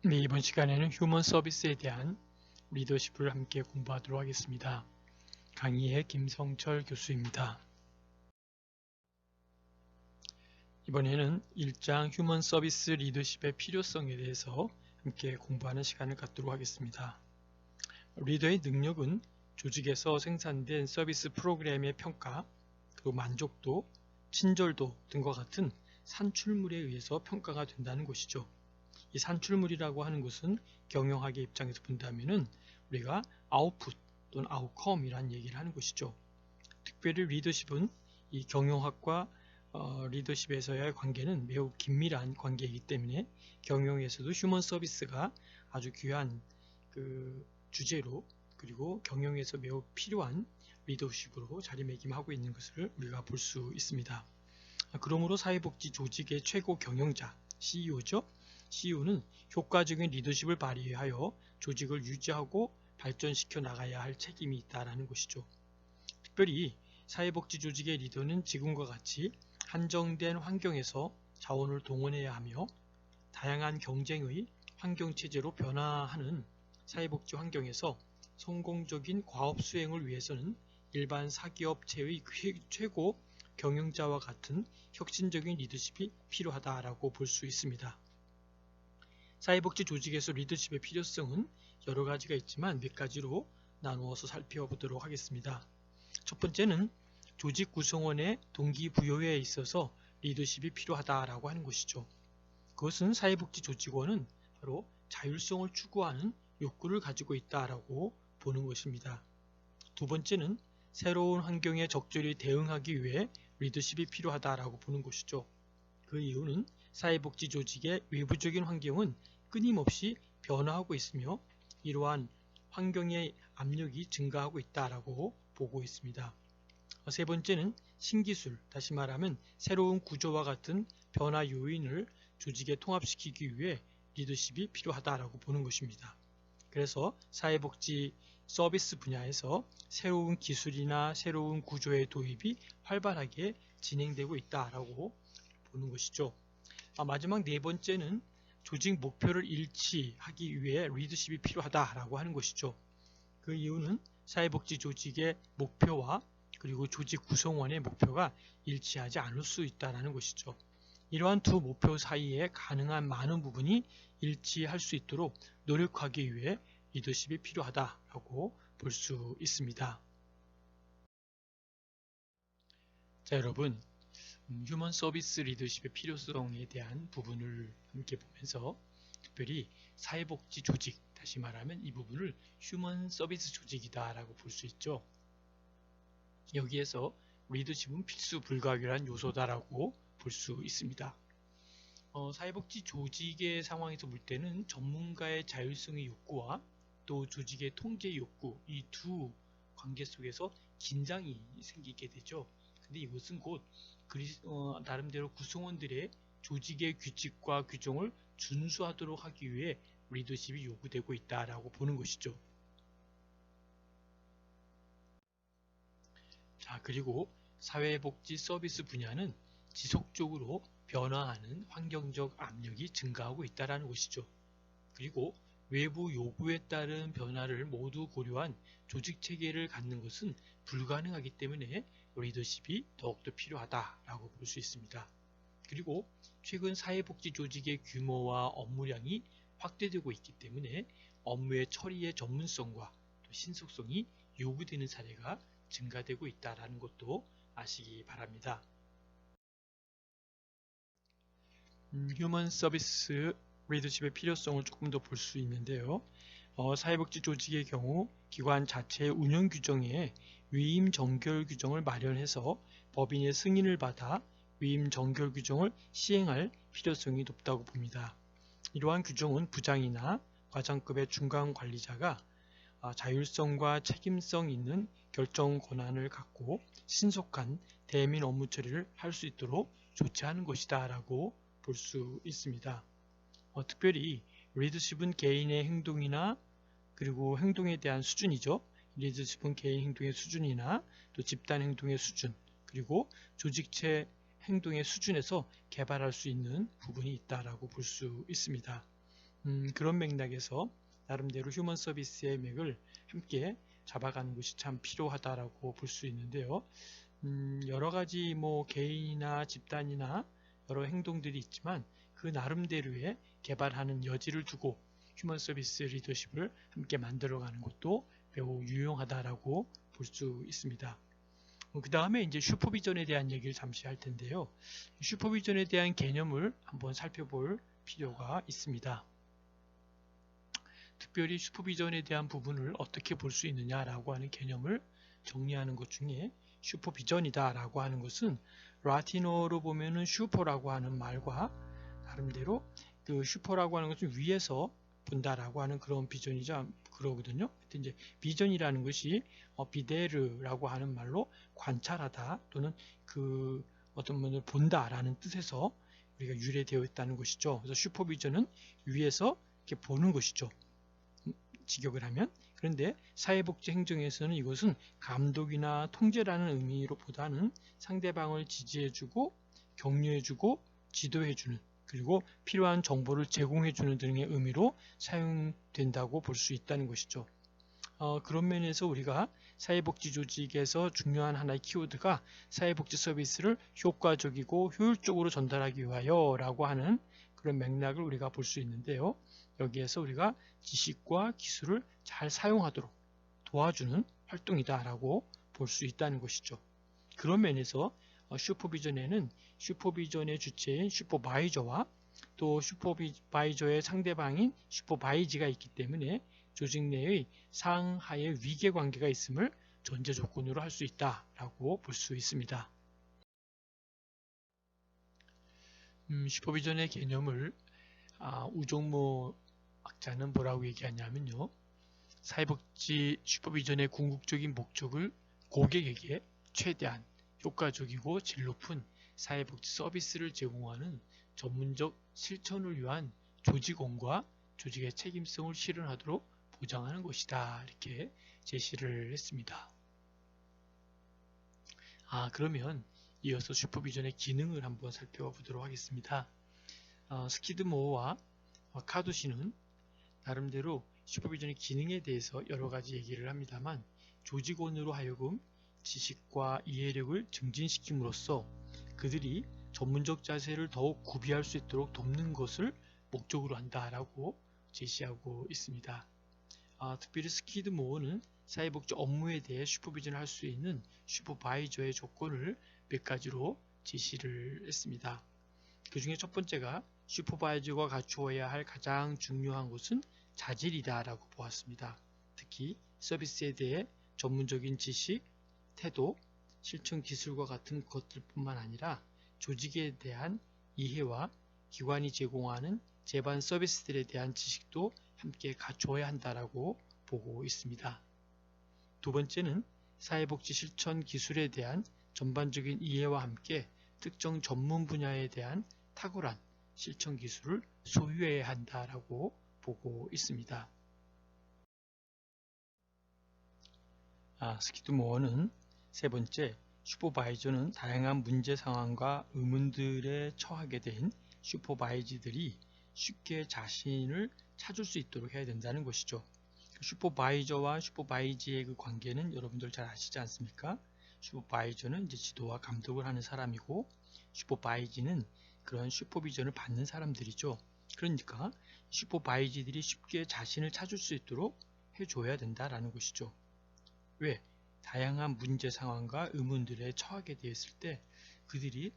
네, 이번 시간에는 휴먼 서비스에 대한 리더십을 함께 공부하도록 하겠습니다. 강의의 김성철 교수입니다. 이번에는 1장 휴먼 서비스 리더십의 필요성에 대해서 함께 공부하는 시간을 갖도록 하겠습니다. 리더의 능력은 조직에서 생산된 서비스 프로그램의 평가, 그리고 만족도, 친절도 등과 같은 산출물에 의해서 평가가 된다는 것이죠. 이 산출물이라고 하는 것은 경영학의 입장에서 본다면은 우리가 아웃풋 또는 아웃컴이라는 얘기를 하는 것이죠. 특별히 리더십은 이 경영학과 리더십에서의 관계는 매우 긴밀한 관계이기 때문에 경영에서도 휴먼 서비스가 아주 귀한 주제로, 그리고 경영에서 매우 필요한 리더십으로 자리매김하고 있는 것을 우리가 볼 수 있습니다. 그러므로 사회복지 조직의 최고 경영자, CEO죠. CEO는 효과적인 리더십을 발휘하여 조직을 유지하고 발전시켜 나가야 할 책임이 있다는 것이죠. 특별히 사회복지 조직의 리더는 지금과 같이 한정된 환경에서 자원을 동원해야 하며 다양한 경쟁의 환경체제로 변화하는 사회복지 환경에서 성공적인 과업 수행을 위해서는 일반 사기업체의 최고 경영자와 같은 혁신적인 리더십이 필요하다고 볼 수 있습니다. 사회복지 조직에서 리더십의 필요성은 여러 가지가 있지만 몇 가지로 나누어서 살펴보도록 하겠습니다. 첫 번째는 조직 구성원의 동기부여에 있어서 리더십이 필요하다라고 하는 것이죠. 그것은 사회복지 조직원은 바로 자율성을 추구하는 욕구를 가지고 있다라고 보는 것입니다. 두 번째는 새로운 환경에 적절히 대응하기 위해 리더십이 필요하다라고 보는 것이죠. 그 이유는 사회복지 조직의 외부적인 환경은 끊임없이 변화하고 있으며 이러한 환경의 압력이 증가하고 있다라고 보고 있습니다. 세 번째는 신기술, 다시 말하면 새로운 구조와 같은 변화 요인을 조직에 통합시키기 위해 리더십이 필요하다라고 보는 것입니다. 그래서 사회복지 서비스 분야에서 새로운 기술이나 새로운 구조의 도입이 활발하게 진행되고 있다라고 보는 것이죠. 마지막 네 번째는 조직 목표를 일치하기 위해 리더십이 필요하다라고 하는 것이죠. 그 이유는 사회복지 조직의 목표와 그리고 조직 구성원의 목표가 일치하지 않을 수 있다는 것이죠. 이러한 두 목표 사이에 가능한 많은 부분이 일치할 수 있도록 노력하기 위해 리더십이 필요하다라고 볼 수 있습니다. 자, 여러분, 휴먼 서비스 리더십의 필요성에 대한 부분을 함께 보면서 특별히 사회복지 조직, 다시 말하면 이 부분을 휴먼 서비스 조직이다 라고 볼 수 있죠. 여기에서 리더십은 필수 불가결한 요소다라고 볼 수 있습니다. 사회복지 조직의 상황에서 볼 때는 전문가의 자율성의 욕구와 또 조직의 통제 욕구, 이 두 관계 속에서 긴장이 생기게 되죠. 근데 이것은 곧 나름대로 구성원들의 조직의 규칙과 규정을 준수하도록 하기 위해 리더십이 요구되고 있다라고 보는 것이죠. 자, 그리고 사회복지 서비스 분야는 지속적으로 변화하는 환경적 압력이 증가하고 있다는 것이죠. 그리고 외부 요구에 따른 변화를 모두 고려한 조직 체계를 갖는 것은 불가능하기 때문에 리더십이 더욱더 필요하다라고 볼 수 있습니다. 그리고 최근 사회복지 조직의 규모와 업무량이 확대되고 있기 때문에 업무의 처리의 전문성과 또 신속성이 요구되는 사례가 증가되고 있다는 것도 아시기 바랍니다. 휴먼 서비스 리더십의 필요성을 조금 더 볼 수 있는데요. 사회복지 조직의 경우 기관 자체의 운영 규정에 위임 정결 규정을 마련해서 법인의 승인을 받아 위임 정결 규정을 시행할 필요성이 높다고 봅니다. 이러한 규정은 부장이나 과장급의 중간 관리자가 자율성과 책임성 있는 결정 권한을 갖고 신속한 대민 업무 처리를 할 수 있도록 조치하는 것이다 라고 볼 수 있습니다. 특별히 리더십은 개인의 행동이나 그리고 행동에 대한 수준이죠. 리더십은 개인 행동의 수준이나 또 집단 행동의 수준, 그리고 조직체 행동의 수준에서 개발할 수 있는 부분이 있다라고 볼 수 있습니다. 그런 맥락에서 나름대로 휴먼 서비스의 맥을 함께 잡아가는 것이 참 필요하다라고 볼 수 있는데요. 여러 가지 뭐 개인이나 집단이나 여러 행동들이 있지만 그 나름대로의 개발하는 여지를 두고 휴먼 서비스 리더십을 함께 만들어가는 것도 매우 유용하다라고 볼 수 있습니다. 그 다음에 이제 슈퍼비전에 대한 얘기를 잠시 할 텐데요. 슈퍼비전에 대한 개념을 한번 살펴볼 필요가 있습니다. 특별히 슈퍼비전에 대한 부분을 어떻게 볼 수 있느냐라고 하는 개념을 정리하는 것 중에 슈퍼비전이다 라고 하는 것은 라틴어로 보면은 슈퍼라고 하는 말과 나름대로 그 슈퍼라고 하는 것은 위에서 본다라고 하는 그런 비전이자 그러거든요. 이제 비전이라는 것이 비데르라고 하는 말로 관찰하다 또는 그 어떤 면을 본다라는 뜻에서 우리가 유래되어 있다는 것이죠. 그래서 슈퍼비전은 위에서 이렇게 보는 것이죠. 직역을 하면. 그런데 사회복지 행정에서는 이것은 감독이나 통제라는 의미로 보다는 상대방을 지지해주고 격려해주고 지도해주는 그리고 필요한 정보를 제공해주는 등의 의미로 사용된다고 볼 수 있다는 것이죠. 그런 면에서 우리가 사회복지 조직에서 중요한 하나의 키워드가 사회복지 서비스를 효과적이고 효율적으로 전달하기 위하여 라고 하는 그런 맥락을 우리가 볼 수 있는데요. 여기에서 우리가 지식과 기술을 잘 사용하도록 도와주는 활동이다 라고 볼 수 있다는 것이죠. 그런 면에서 슈퍼비전에는 슈퍼비전의 주체인 슈퍼바이저와 또 슈퍼바이저의 상대방인 슈퍼바이지가 있기 때문에 조직 내의 상하의 위계관계가 있음을 전제 조건으로 할 수 있다라고 볼 수 있습니다. 슈퍼비전의 개념을 우종모 학자는 뭐라고 얘기하냐면요. 사회복지 슈퍼비전의 궁극적인 목적을 고객에게 최대한 효과적이고 질 높은 사회복지 서비스를 제공하는 전문적 실천을 위한 조직원과 조직의 책임성을 실현하도록 보장하는 것이다. 이렇게 제시를 했습니다. 그러면 이어서 슈퍼비전의 기능을 한번 살펴보도록 하겠습니다. 스키드모어와 카두시는 나름대로 슈퍼비전의 기능에 대해서 여러 가지 얘기를 합니다만 조직원으로 하여금 지식과 이해력을 증진시킴으로써 그들이 전문적 자세를 더욱 구비할 수 있도록 돕는 것을 목적으로 한다라고 제시하고 있습니다. 특별히 스키드모어는 사회복지 업무에 대해 슈퍼비전을 할 수 있는 슈퍼바이저의 조건을 몇 가지로 제시를 했습니다. 그 중에 첫 번째가 슈퍼바이저가 갖추어야 할 가장 중요한 것은 자질이다 라고 보았습니다. 특히 서비스에 대해 전문적인 지식, 태도, 실천 기술과 같은 것들뿐만 아니라 조직에 대한 이해와 기관이 제공하는 제반 서비스들에 대한 지식도 함께 갖추어야 한다라고 보고 있습니다. 두 번째는 사회복지 실천 기술에 대한 전반적인 이해와 함께 특정 전문 분야에 대한 탁월한 실천 기술을 소유해야 한다라고 보고 있습니다. 스키드모어는 세 번째, 슈퍼바이저는 다양한 문제 상황과 의문들에 처하게 된 슈퍼바이지들이 쉽게 자신을 찾을 수 있도록 해야 된다는 것이죠. 슈퍼바이저와 슈퍼바이지의 그 관계는 여러분들 잘 아시지 않습니까? 슈퍼바이저는 이제 지도와 감독을 하는 사람이고 슈퍼바이지는 그런 슈퍼비전을 받는 사람들이죠. 그러니까 슈퍼바이지들이 쉽게 자신을 찾을 수 있도록 해줘야 된다라는 것이죠. 왜? 다양한 문제 상황과 의문들에 처하게 되었을 때 그들이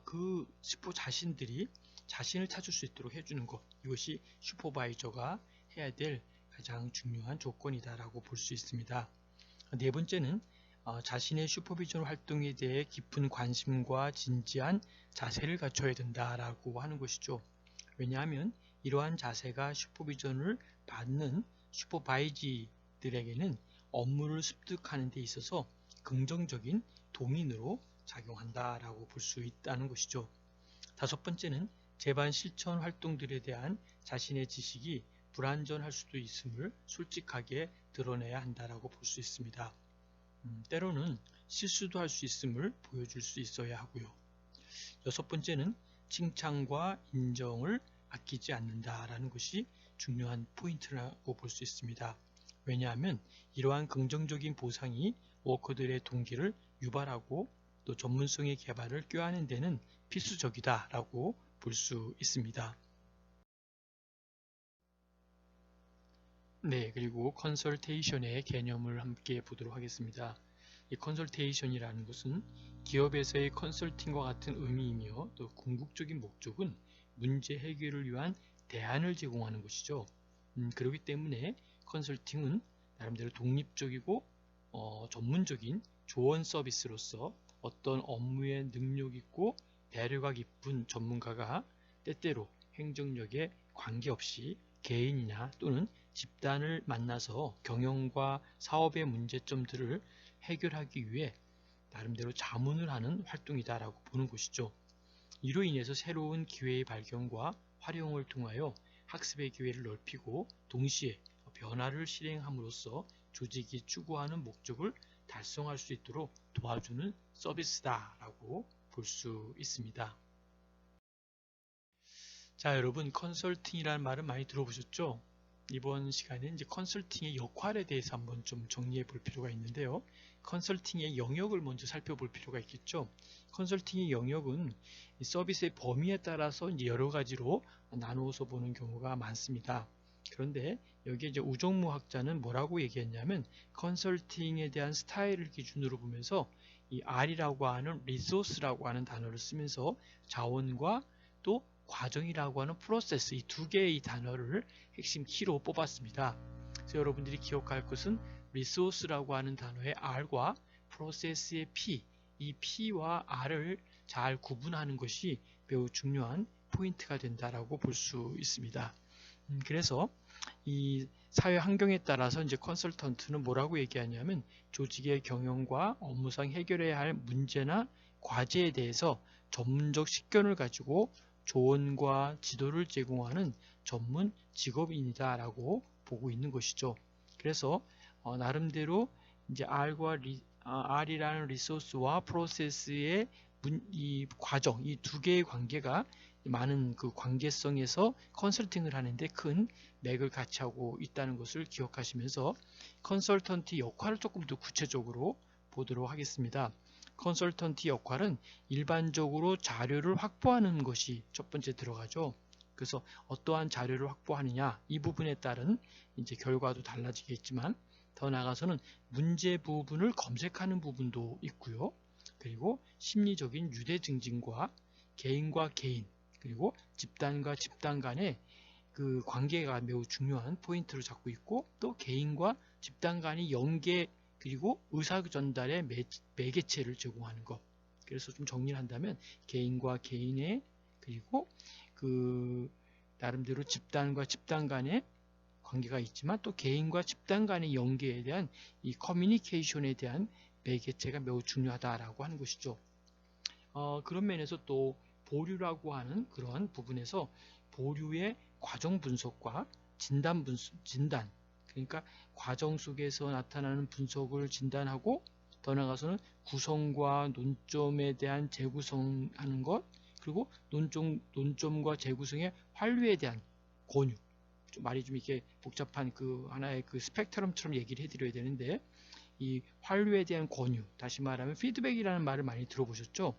그 슈퍼 자신들이 자신을 찾을 수 있도록 해주는 것, 이것이 슈퍼바이저가 해야 될 가장 중요한 조건이다라고 볼 수 있습니다. 네 번째는 자신의 슈퍼비전 활동에 대해 깊은 관심과 진지한 자세를 갖춰야 된다라고 하는 것이죠. 왜냐하면 이러한 자세가 슈퍼비전을 받는 슈퍼바이지들에게는 업무를 습득하는 데 있어서 긍정적인 동인으로 작용한다라고 볼 수 있다는 것이죠. 다섯 번째는 제반 실천 활동들에 대한 자신의 지식이 불완전할 수도 있음을 솔직하게 드러내야 한다라고 볼 수 있습니다. 때로는 실수도 할 수 있음을 보여줄 수 있어야 하고요. 여섯 번째는 칭찬과 인정을 아끼지 않는다라는 것이 중요한 포인트라고 볼 수 있습니다. 왜냐하면 이러한 긍정적인 보상이 워커들의 동기를 유발하고 또 전문성의 개발을 꾀하는 데는 필수적이다라고 볼 수 있습니다. 네, 그리고 컨설테이션의 개념을 함께 보도록 하겠습니다. 이 컨설테이션이라는 것은 기업에서의 컨설팅과 같은 의미이며 또 궁극적인 목적은 문제 해결을 위한 대안을 제공하는 것이죠. 그렇기 때문에 컨설팅은 나름대로 독립적이고 전문적인 조언 서비스로서 어떤 업무에 능력 있고 배려가 깊은 전문가가 때때로 행정력에 관계없이 개인이나 또는 집단을 만나서 경영과 사업의 문제점들을 해결하기 위해 나름대로 자문을 하는 활동이다라고 보는 것이죠. 이로 인해서 새로운 기회의 발견과 활용을 통하여 학습의 기회를 넓히고 동시에 변화를 실행함으로써 조직이 추구하는 목적을 달성할 수 있도록 도와주는 서비스다라고 볼 수 있습니다. 자, 여러분 컨설팅이라는 말은 많이 들어보셨죠? 이번 시간에 이제 컨설팅의 역할에 대해서 한번 좀 정리해 볼 필요가 있는데요. 컨설팅의 영역을 먼저 살펴볼 필요가 있겠죠. 컨설팅의 영역은 서비스의 범위에 따라서 이제 여러 가지로 나누어서 보는 경우가 많습니다. 그런데 여기에 이제 우정무 학자는 뭐라고 얘기했냐면 컨설팅에 대한 스타일을 기준으로 보면서 이 R이라고 하는 리소스라고 하는 단어를 쓰면서 자원과 또 과정이라고 하는 프로세스, 이 두 개의 단어를 핵심 키로 뽑았습니다. 그래서 여러분들이 기억할 것은 리소스라고 하는 단어의 R과 프로세스의 P, 이 P와 R을 잘 구분하는 것이 매우 중요한 포인트가 된다라고 볼 수 있습니다. 그래서 이 사회 환경에 따라서 이제 컨설턴트는 뭐라고 얘기하냐면 조직의 경영과 업무상 해결해야 할 문제나 과제에 대해서 전문적 식견을 가지고 조언과 지도를 제공하는 전문 직업인이다 라고 보고 있는 것이죠. 그래서 나름대로 이제 R이라는 리소스와 프로세스의 이 과정, 이 두 개의 관계가 많은 그 관계성에서 컨설팅을 하는데 큰 맥을 같이 하고 있다는 것을 기억하시면서 컨설턴트 역할을 조금 더 구체적으로 보도록 하겠습니다. 컨설턴트 역할은 일반적으로 자료를 확보하는 것이 첫 번째 들어가죠. 그래서 어떠한 자료를 확보하느냐 이 부분에 따른 이제 결과도 달라지겠지만 더 나아가서는 문제 부분을 검색하는 부분도 있고요. 그리고 심리적인 유대 증진과 개인과 개인 그리고 집단과 집단 간의 그 관계가 매우 중요한 포인트를 잡고 있고 또 개인과 집단 간의 연계 그리고 의사 전달의 매개체를 제공하는 것. 그래서 좀 정리를 한다면 개인과 개인의 그리고 그 나름대로 집단과 집단 간의 관계가 있지만 또 개인과 집단 간의 연계에 대한 이 커뮤니케이션에 대한 매개체가 매우 중요하다라고 하는 것이죠. 그런 면에서 또 보류라고 하는 그러한 부분에서 보류의 과정 분석과 진단 그러니까 과정 속에서 나타나는 분석을 진단하고 더 나아가서는 구성과 논점에 대한 재구성하는 것 그리고 논점과 재구성의 환류에 대한 권유 말이 좀 이렇게 복잡한 그 하나의 그 스펙트럼처럼 얘기를 해드려야 되는데 이 환류에 대한 권유 다시 말하면 피드백이라는 말을 많이 들어보셨죠?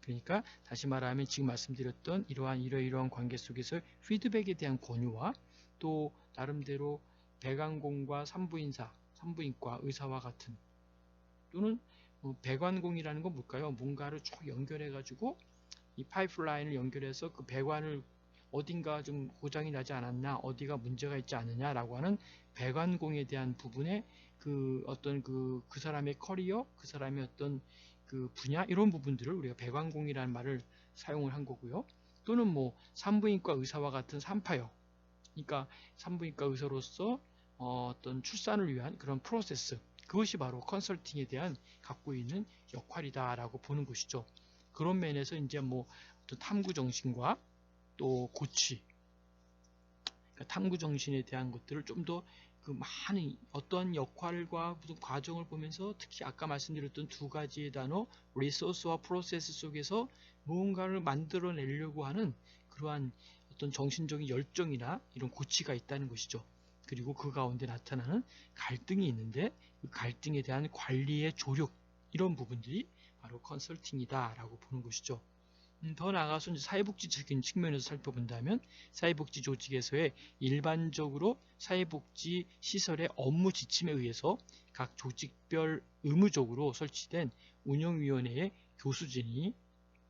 그러니까 다시 말하면 지금 말씀드렸던 이러한 관계 속에서 피드백에 대한 권유와 또 나름대로 배관공과 산부인과 의사와 같은 또는 배관공이라는 건 뭘까요? 뭔가를 쭉 연결해 가지고 이 파이프라인을 연결해서 그 배관을 어딘가 좀 고장이 나지 않았나 어디가 문제가 있지 않느냐 라고 하는 배관공에 대한 부분에 그 어떤 그 사람의 커리어 그 사람의 어떤 그 분야 이런 부분들을 우리가 배관공이라는 말을 사용을 한 거고요. 또는 뭐 산부인과 의사와 같은 산파역 그러니까 산부인과 의사로서 어떤 출산을 위한 그런 프로세스 그것이 바로 컨설팅에 대한 갖고 있는 역할이다 라고 보는 것이죠. 그런 면에서 이제 뭐 어떤 탐구 정신과 또 고취 그러니까 탐구 정신에 대한 것들을 좀 더 그 많은 어떤 역할과 무슨 과정을 보면서 특히 아까 말씀드렸던 두 가지의 단어 리소스와 프로세스 속에서 무언가를 만들어내려고 하는 그러한 어떤 정신적인 열정이나 이런 고취가 있다는 것이죠. 그리고 그 가운데 나타나는 갈등이 있는데 그 갈등에 대한 관리의 조력, 이런 부분들이 바로 컨설팅이다 라고 보는 것이죠. 더 나아가서 이제 사회복지적인 측면에서 살펴본다면 사회복지 조직에서의 일반적으로 사회복지 시설의 업무 지침에 의해서 각 조직별 의무적으로 설치된 운영위원회의 교수진이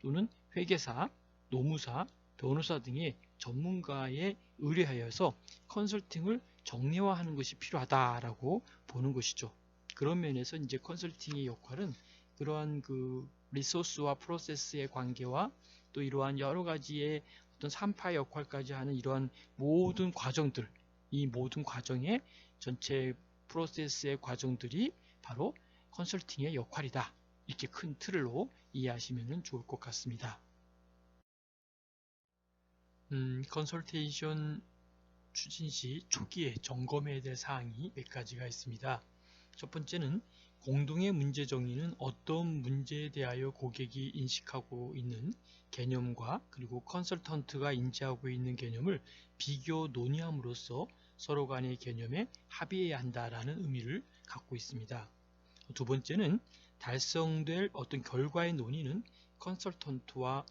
또는 회계사, 노무사, 변호사 등의 전문가에 의뢰하여서 컨설팅을 정례화하는 것이 필요하다라고 보는 것이죠. 그런 면에서 이제 컨설팅의 역할은 그러한 그 리소스와 프로세스의 관계와 또 이러한 여러 가지의 어떤 산파 역할까지 하는 이러한 모든 과정들, 이 모든 과정의 전체 프로세스의 과정들이 바로 컨설팅의 역할이다. 이렇게 큰 틀로 이해하시면 좋을 것 같습니다. 컨설테이션 추진 시 초기에 점검해야 될 사항이 몇 가지가 있습니다. 첫 번째는 공동의 문제 정의는 어떤 문제에 대하여 고객이 인식하고 있는 개념과 그리고 컨설턴트가 인지하고 있는 개념을 비교 논의함으로써 서로 간의 개념에 합의해야 한다라는 의미를 갖고 있습니다. 두 번째는 달성될 어떤 결과의 논의는 컨설턴트와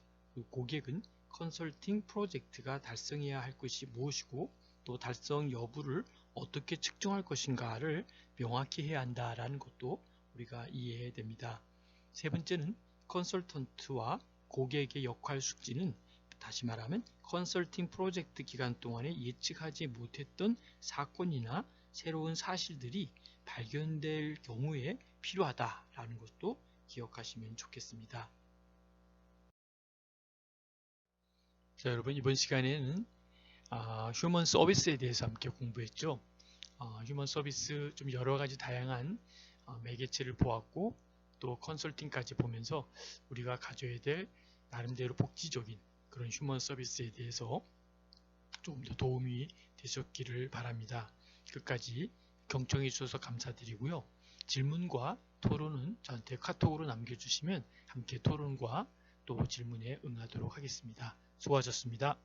고객은 컨설팅 프로젝트가 달성해야 할 것이 무엇이고 또 달성 여부를 어떻게 측정할 것인가를 명확히 해야 한다라는 것도 우리가 이해해야 됩니다. 세 번째는 컨설턴트와 고객의 역할 숙지는 다시 말하면 컨설팅 프로젝트 기간 동안에 예측하지 못했던 사건이나 새로운 사실들이 발견될 경우에 필요하다라는 것도 기억하시면 좋겠습니다. 자, 여러분 이번 시간에는 휴먼 서비스에 대해서 함께 공부했죠. 휴먼 서비스 좀 여러 가지 다양한 매개체를 보았고 또 컨설팅까지 보면서 우리가 가져야 될 나름대로 복지적인 그런 휴먼 서비스에 대해서 조금 더 도움이 되셨기를 바랍니다. 끝까지 경청해 주셔서 감사드리고요. 질문과 토론은 저한테 카톡으로 남겨주시면 함께 토론과 또 질문에 응하도록 하겠습니다. 수고하셨습니다.